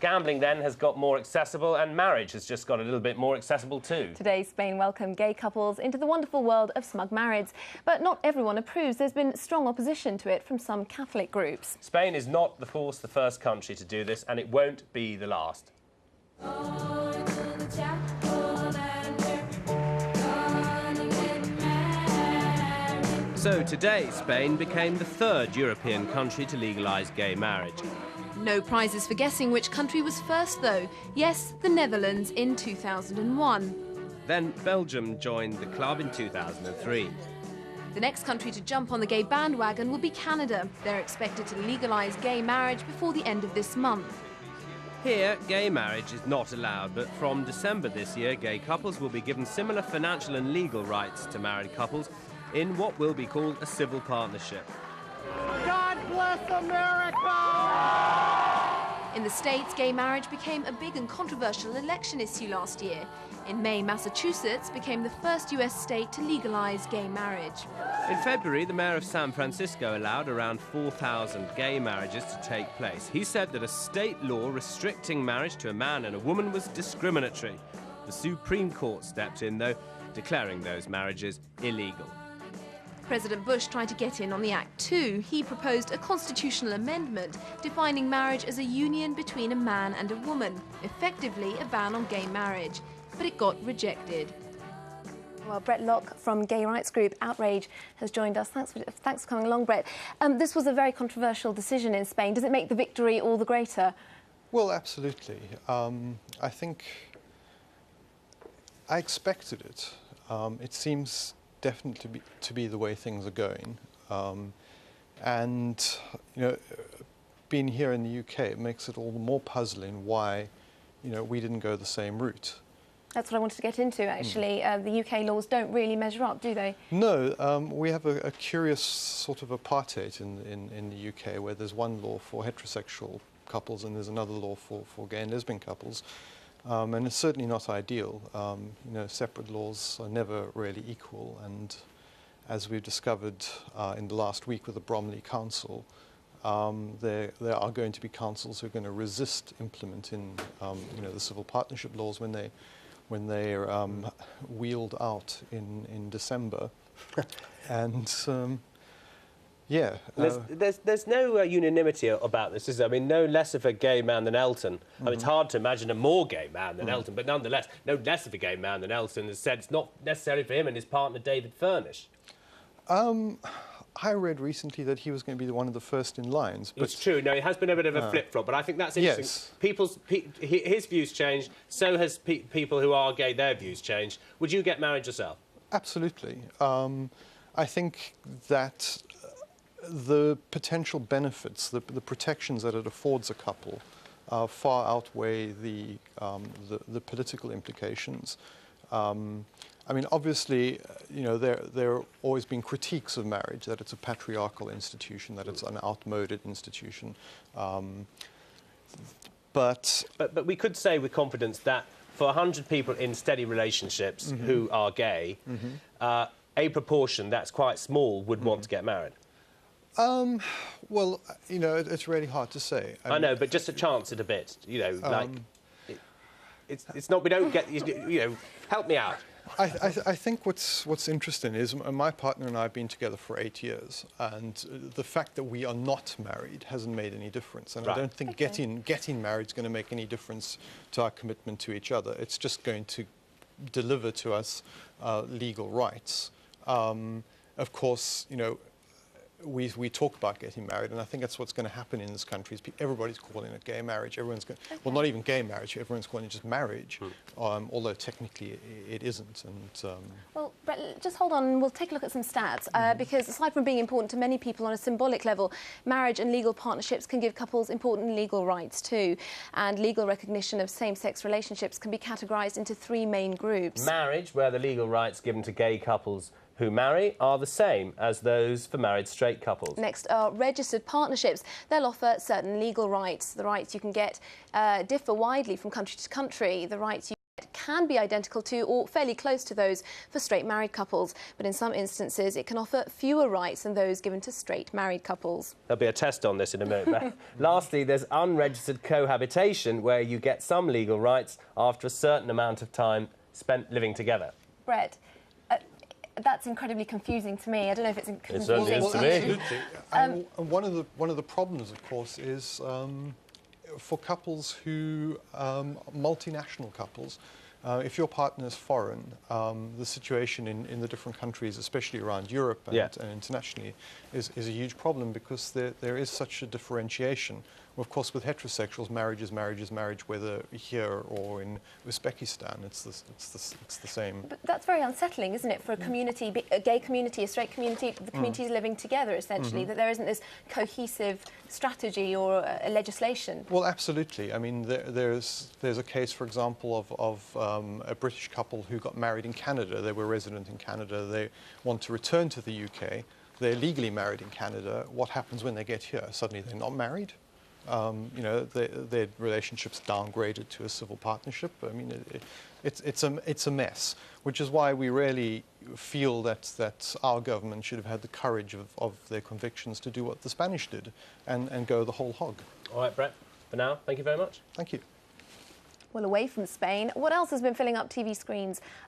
Gambling then has got more accessible, and marriage has just got a little bit more accessible too. Today, Spain welcomed gay couples into the wonderful world of smug marriage. But not everyone approves. There's been strong opposition to it from some Catholic groups. Spain is not, of course, the first country to do this, and it won't be the last. So today, Spain became the third European country to legalise gay marriage. No prizes for guessing which country was first, though. Yes, the Netherlands in 2001. Then Belgium joined the club in 2003. The next country to jump on the gay bandwagon will be Canada. They're expected to legalise gay marriage before the end of this month. Here, gay marriage is not allowed, but from December this year, gay couples will be given similar financial and legal rights to married couples in what will be called a civil partnership. God bless America! In the States, gay marriage became a big and controversial election issue last year. In May, Massachusetts became the first US state to legalise gay marriage. In February, the mayor of San Francisco allowed around 4,000 gay marriages to take place. He said that a state law restricting marriage to a man and a woman was discriminatory. The Supreme Court stepped in, though, declaring those marriages illegal. President Bush tried to get in on the act too. He proposed a constitutional amendment defining marriage as a union between a man and a woman, effectively a ban on gay marriage. But it got rejected. Well, Brett Locke from gay rights group Outrage has joined us. Thanks for coming along, Brett. This was a very controversial decision in Spain. Does it make the victory all the greater? Well, absolutely. I think I expected it. It seems definitely to be the way things are going. And, you know, being here in the UK, it makes it all the more puzzling why, you know, we didn't go the same route. That's what I wanted to get into, actually. The UK laws don't really measure up, do they? No, we have a curious sort of apartheid in the UK, where there's one law for heterosexual couples and there's another law for gay and lesbian couples. And it's certainly not ideal. You know, separate laws are never really equal, and as we've discovered in the last week with the Bromley Council, there are going to be councils who are going to resist implementing you know, the civil partnership laws when they're wheeled out in December. And yeah. There's no unanimity about this, is there? I mean, no less of a gay man than Elton. I mean, it's hard to imagine a more gay man than Elton, but nonetheless, no less of a gay man than Elton has said it's not necessary for him and his partner, David Furnish. I read recently that he was going to be one of the first in lines. But it's true. No, it has been a bit of a flip-flop, but I think that's interesting. Yes. His views changed, so has people who are gay, their views changed. Would you get married yourself? Absolutely. I think that the potential benefits, the protections that it affords a couple, far outweigh the political implications. I mean, obviously, you know, there have always been critiques of marriage, that it's a patriarchal institution, that it's an outmoded institution. But we could say with confidence that for 100 people in steady relationships who are gay, a proportion that's quite small would want to get married. Well, you know, it's really hard to say. I know, but just to chance it a bit, you know, like, it's not, we don't get, you know, help me out. I think what's interesting is my partner and I have been together for 8 years, and the fact that we are not married hasn't made any difference. And I don't think getting married is going to make any difference to our commitment to each other. It's just going to deliver to us legal rights. Of course, you know, we talk about getting married, and I think that's what's going to happen in this country. Is everybody's calling it gay marriage. Everyone's going, well, not even gay marriage. Everyone's calling it just marriage, although technically it isn't. And well, Brett, just hold on. We'll take a look at some stats because aside from being important to many people on a symbolic level, marriage and legal partnerships can give couples important legal rights too. And legal recognition of same-sex relationships can be categorised into three main groups. Marriage, where the legal rights given to gay couples who marry are the same as those for married straight couples. Next are registered partnerships. They'll offer certain legal rights. The rights you can get differ widely from country to country. The rights you get can be identical to or fairly close to those for straight married couples, but in some instances it can offer fewer rights than those given to straight married couples. There'll be a test on this in a minute. Lastly, there's unregistered cohabitation, where you get some legal rights after a certain amount of time spent living together. Brett, that's incredibly confusing to me. I don't know if it's confusing. It certainly is to me. Absolutely. And one of the problems, of course, is for couples who multinational couples. If your partner is foreign, the situation in the different countries, especially around Europe and internationally, is a huge problem, because there is such a differentiation. Of course, with heterosexuals, marriage is marriage, whether here or in Uzbekistan. It's the same. But that's very unsettling, isn't it, for a community, a gay community, a straight community, the communities living together, essentially, that there isn't this cohesive strategy or a legislation. Well, absolutely. I mean, there's a case, for example, of a British couple who got married in Canada. They were resident in Canada. They want to return to the UK. They're legally married in Canada. What happens when they get here? Suddenly they're not married. You know, their relationship's downgraded to a civil partnership. I mean, it's a mess, which is why we really feel that our government should have had the courage of their convictions to do what the Spanish did and go the whole hog. All right, Brett, for now, thank you very much. Thank you. Well, away from Spain, what else has been filling up TV screens